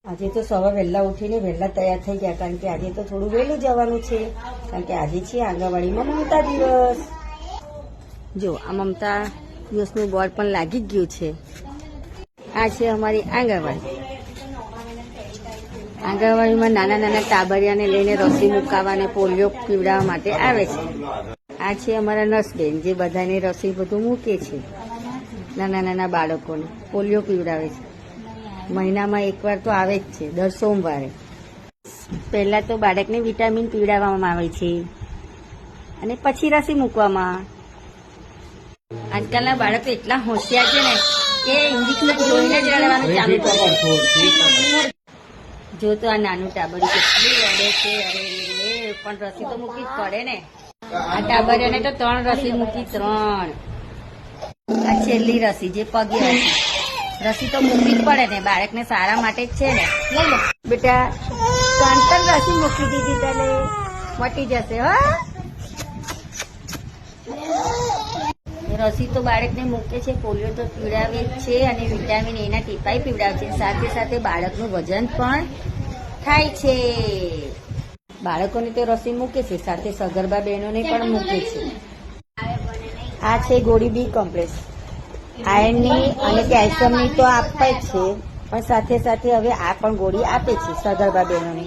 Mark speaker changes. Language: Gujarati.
Speaker 1: આજે તો સવાર વહેલા ઉઠીને વહેલા તૈયાર થઈ ગયા, કારણ કે આજે તો થોડું વહેલું જવાનું છે, કારણ કે આજે છે આંગણવાડીમાં મમતા દિવસ. જો આ મમતા દિવસનું બોર્ડ પણ લાગી જ ગયું છે. આ છે અમારી આંગણવાડી. આંગણવાડીમાં નાના નાના ટાબરિયાને લઈને રસી મુકાવવા, પોલિયો પીવડાવવા માટે આવે છે. આ છે અમારા નર્સબેન, જે બધાને રસી બધું મૂકે છે. નાના નાના બાળકોને પોલિયો પીવડાવે છે. મહિનામાં એકવાર તો આવે જ છે, દર સોમવારે. પહેલા તો બાળકને વિટામિન પીવડાવવામાં આવે છે અને પછી રસી મૂકવામાં. આજકાલના બાળકો એટલા હોશિયાર છે ને કે ઇન્જેક્શન જોઈને જ રડવાનું ચાલુ કરે. જો તો આ નાનું ટાબરિયું કેટલું રડે છે. અરે પણ રસી તો મૂકવી જ પડે ને. આ ટાબરિયાને તો 3 રસી મૂકી, 3. આ છેલ્લી રસી, જે પગે હતી. રસી તો મૂકવી જ પડે ને, બાળકને સારા માટે જ છે ને. લઈ લો બેટા, 3 રસી મૂકી દીધી, તને મટી જશે. હા, રસી તો બાળકને મૂકે છે, પોલિયો તો પીવડાવે જ છે અને વિટામિન એના ટીપાઈ પીવડાવે છે. સાથે સાથે બાળકનું વજન પણ થાય છે. બાળકોને તો રસી મૂકે છે, સાથે સગર્ભા બહેનોને પણ મૂકે છે. આ છે ગોળી બી કોમ્પ્લેક્સ. આયર્નની અને કેલ્શિયમની તો આપે જ છે, પણ સાથે સાથે હવે આ પણ ગોળી આપે છે સગર્ભા બહેનોને.